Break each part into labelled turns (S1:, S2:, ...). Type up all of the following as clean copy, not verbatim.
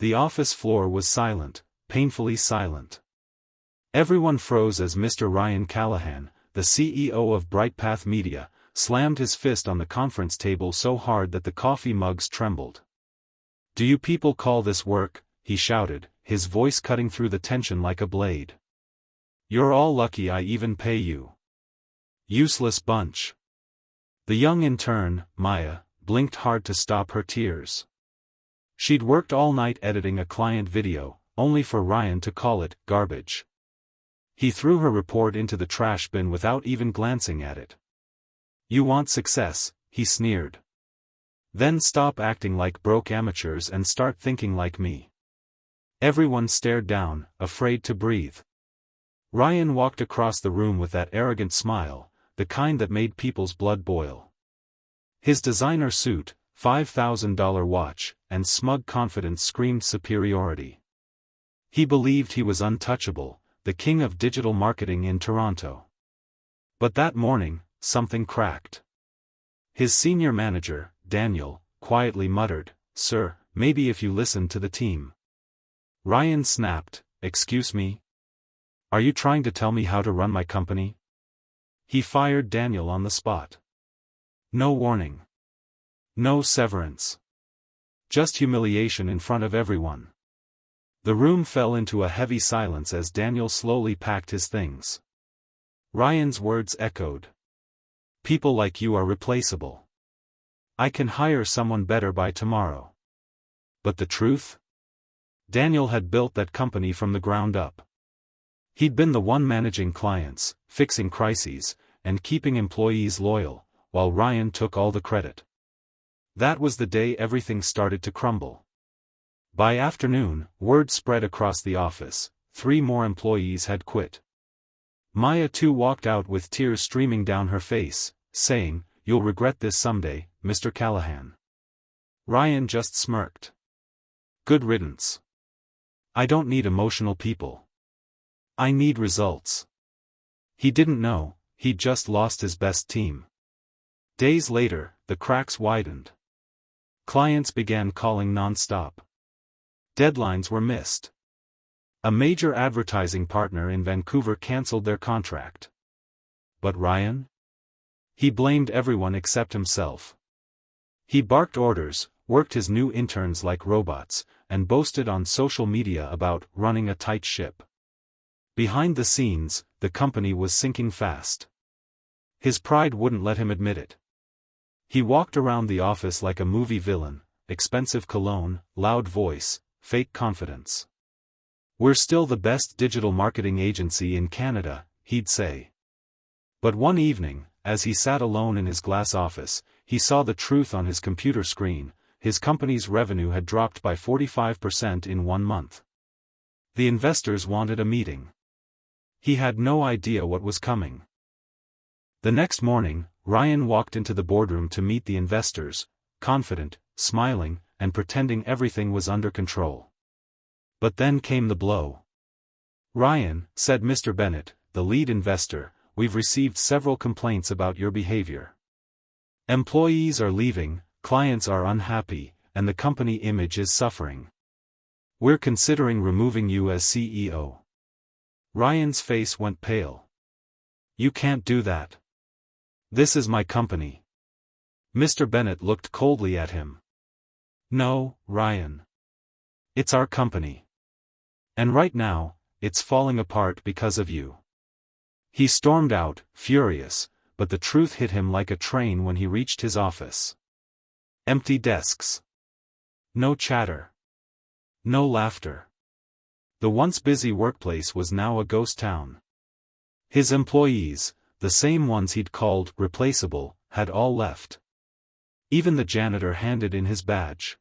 S1: The office floor was silent, painfully silent. Everyone froze as Mr. Ryan Callahan, the CEO of Brightpath Media, slammed his fist on the conference table so hard that the coffee mugs trembled. "Do you people call this work?" he shouted, his voice cutting through the tension like a blade. "You're all lucky I even pay you. Useless bunch." The young intern, Maya, blinked hard to stop her tears. She'd worked all night editing a client video, only for Ryan to call it garbage. He threw her report into the trash bin without even glancing at it. "You want success," he sneered. "Then stop acting like broke amateurs and start thinking like me." Everyone stared down, afraid to breathe. Ryan walked across the room with that arrogant smile, the kind that made people's blood boil. His designer suit, $5,000 watch, and smug confidence screamed superiority. He believed he was untouchable, the king of digital marketing in Toronto. But that morning, something cracked. His senior manager, Daniel, quietly muttered, "Sir, maybe if you listen to the team." Ryan snapped, "Excuse me? Are you trying to tell me how to run my company?" He fired Daniel on the spot. No warning. No severance. Just humiliation in front of everyone. The room fell into a heavy silence as Daniel slowly packed his things. Ryan's words echoed. "People like you are replaceable. I can hire someone better by tomorrow." But the truth? Daniel had built that company from the ground up. He'd been the one managing clients, fixing crises, and keeping employees loyal, while Ryan took all the credit. That was the day everything started to crumble. By afternoon, word spread across the office, 3 more employees had quit. Maya too walked out with tears streaming down her face, saying, "You'll regret this someday, Mr. Callahan." Ryan just smirked. "Good riddance. I don't need emotional people. I need results." He didn't know, he'd just lost his best team. Days later, the cracks widened. Clients began calling non-stop. Deadlines were missed. A major advertising partner in Vancouver cancelled their contract. But Ryan? He blamed everyone except himself. He barked orders, worked his new interns like robots, and boasted on social media about running a tight ship. Behind the scenes, the company was sinking fast. His pride wouldn't let him admit it. He walked around the office like a movie villain, expensive cologne, loud voice, fake confidence. "We're still the best digital marketing agency in Canada," he'd say. But one evening, as he sat alone in his glass office, he saw the truth on his computer screen: his company's revenue had dropped by 45% in 1 month. The investors wanted a meeting. He had no idea what was coming. The next morning, Ryan walked into the boardroom to meet the investors, confident, smiling, and pretending everything was under control. But then came the blow. "Ryan," said Mr. Bennett, the lead investor, "we've received several complaints about your behavior. Employees are leaving, clients are unhappy, and the company image is suffering. We're considering removing you as CEO." Ryan's face went pale. "You can't do that. This is my company." Mr. Bennett looked coldly at him. "No, Ryan. It's our company. And right now, it's falling apart because of you." He stormed out, furious, but the truth hit him like a train when he reached his office. Empty desks. No chatter. No laughter. The once busy workplace was now a ghost town. His employees, the same ones he'd called replaceable, had all left. Even the janitor handed in his badge.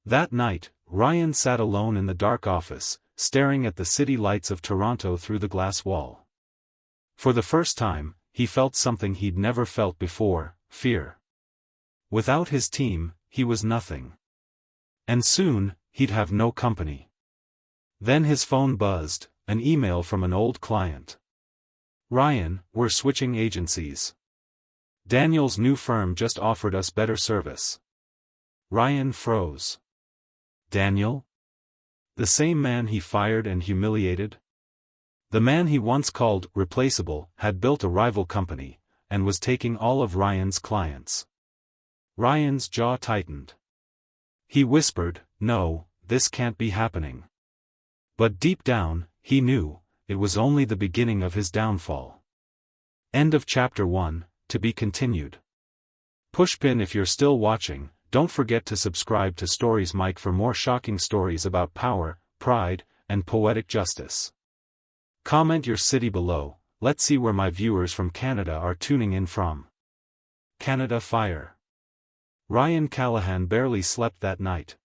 S1: That night, Ryan sat alone in the dark office, staring at the city lights of Toronto through the glass wall. For the first time, he felt something he'd never felt before: fear. Without his team, he was nothing. And soon, he'd have no company. Then his phone buzzed, an email from an old client. "Ryan, we're switching agencies. Daniel's new firm just offered us better service." Ryan froze. "Daniel? The same man he fired and humiliated? The man he once called replaceable had built a rival company, and was taking all of Ryan's clients. Ryan's jaw tightened. He whispered, "No, this can't be happening." But deep down, he knew, it was only the beginning of his downfall. End of chapter 1, to be continued. Pushpin. If you're still watching, don't forget to subscribe to Stories Mike for more shocking stories about power, pride, and poetic justice. Comment your city below. Let's see where my viewers from Canada are tuning in from. Canada Fire. Ryan Callahan barely slept that night.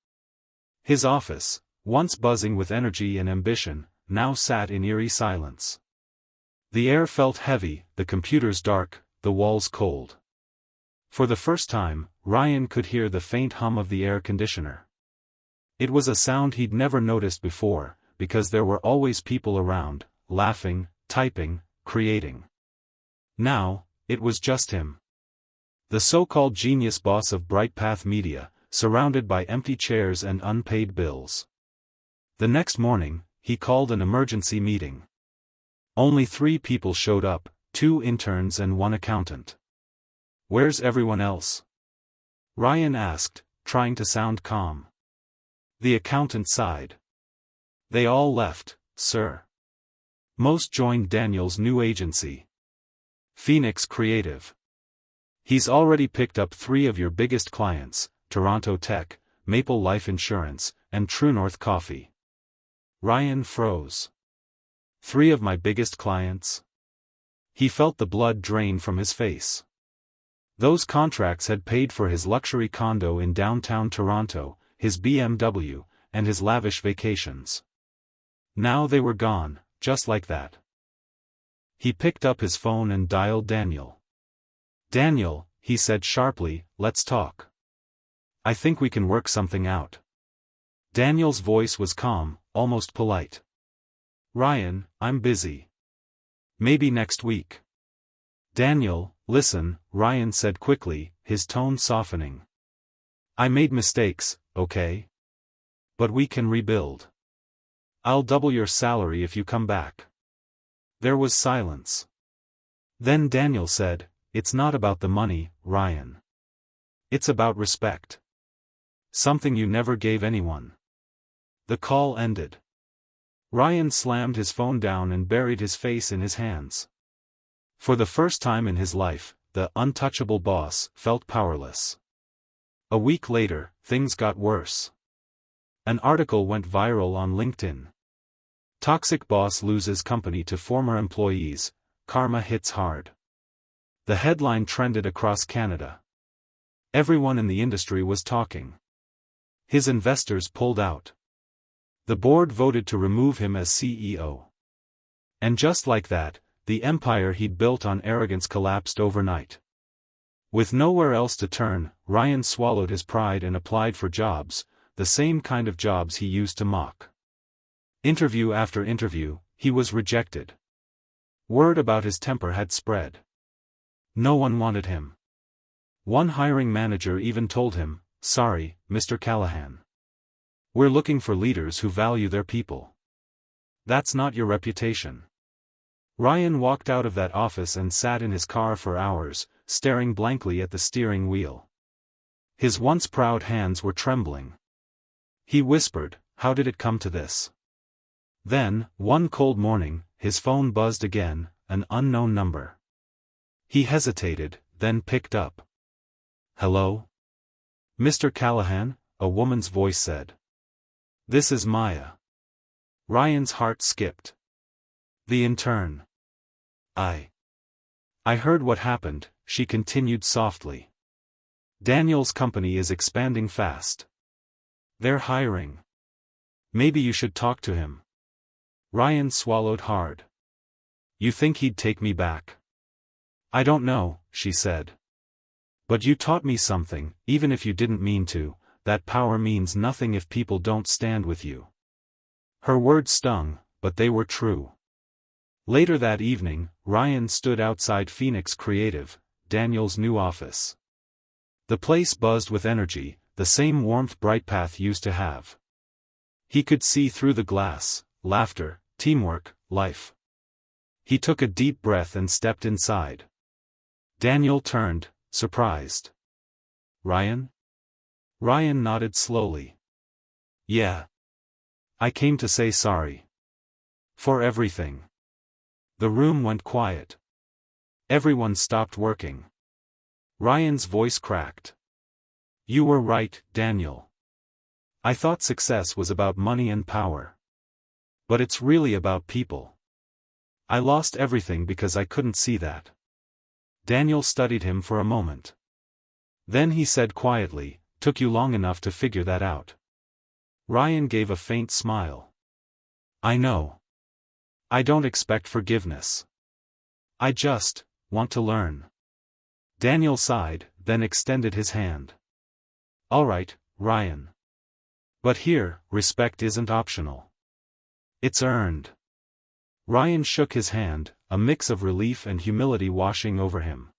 S1: His office, once buzzing with energy and ambition, now sat in eerie silence. The air felt heavy, the computers dark, the walls cold. For the first time, Ryan could hear the faint hum of the air conditioner. It was a sound he'd never noticed before, because there were always people around, laughing, typing, creating. Now, it was just him. The so-called genius boss of Brightpath Media, surrounded by empty chairs and unpaid bills. The next morning, he called an emergency meeting. Only 3 people showed up, 2 interns and 1 accountant. "Where's everyone else?" Ryan asked, trying to sound calm. The accountant sighed. "They all left, sir. Most joined Daniel's new agency, Phoenix Creative. He's already picked up 3 of your biggest clients, Toronto Tech, Maple Life Insurance, and True North Coffee." Ryan froze. 3 of my biggest clients? He felt the blood drain from his face. Those contracts had paid for his luxury condo in downtown Toronto, his BMW, and his lavish vacations. Now they were gone, just like that. He picked up his phone and dialed Daniel. "Daniel," he said sharply, "let's talk. I think we can work something out." Daniel's voice was calm, almost polite. "Ryan, I'm busy. Maybe next week." "Daniel, listen," Ryan said quickly, his tone softening. "I made mistakes, okay? But we can rebuild. I'll double your salary if you come back." There was silence. Then Daniel said, "It's not about the money, Ryan. It's about respect. Something you never gave anyone." The call ended. Ryan slammed his phone down and buried his face in his hands. For the first time in his life, the untouchable boss felt powerless. A week later, things got worse. An article went viral on LinkedIn. "Toxic boss loses company to former employees, karma hits hard." The headline trended across Canada. Everyone in the industry was talking. His investors pulled out. The board voted to remove him as CEO. And just like that, the empire he'd built on arrogance collapsed overnight. With nowhere else to turn, Ryan swallowed his pride and applied for jobs, the same kind of jobs he used to mock. Interview after interview, he was rejected. Word about his temper had spread. No one wanted him. One hiring manager even told him, "Sorry, Mr. Callahan. We're looking for leaders who value their people. That's not your reputation." Ryan walked out of that office and sat in his car for hours, staring blankly at the steering wheel. His once proud hands were trembling. He whispered, "How did it come to this?" Then, one cold morning, his phone buzzed again, an unknown number. He hesitated, then picked up. "Hello? Mr. Callahan?" a woman's voice said. "This is Maya." Ryan's heart skipped. "The intern. I heard what happened," she continued softly. "Daniel's company is expanding fast. They're hiring. Maybe you should talk to him." Ryan swallowed hard. "You think he'd take me back?" "I don't know," she said. "But you taught me something, even if you didn't mean to, that power means nothing if people don't stand with you." Her words stung, but they were true. Later that evening, Ryan stood outside Phoenix Creative, Daniel's new office. The place buzzed with energy, the same warmth Brightpath used to have. He could see through the glass: laughter, teamwork, life. He took a deep breath and stepped inside. Daniel turned, surprised. "Ryan?" Ryan nodded slowly. "Yeah. I came to say sorry. For everything." The room went quiet. Everyone stopped working. Ryan's voice cracked. "You were right, Daniel. I thought success was about money and power. But it's really about people. I lost everything because I couldn't see that." Daniel studied him for a moment. Then he said quietly, "Took you long enough to figure that out." Ryan gave a faint smile. "I know. I don't expect forgiveness. I just want to learn." Daniel sighed, then extended his hand. "All right, Ryan. But here, respect isn't optional. It's earned." Ryan shook his hand, a mix of relief and humility washing over him.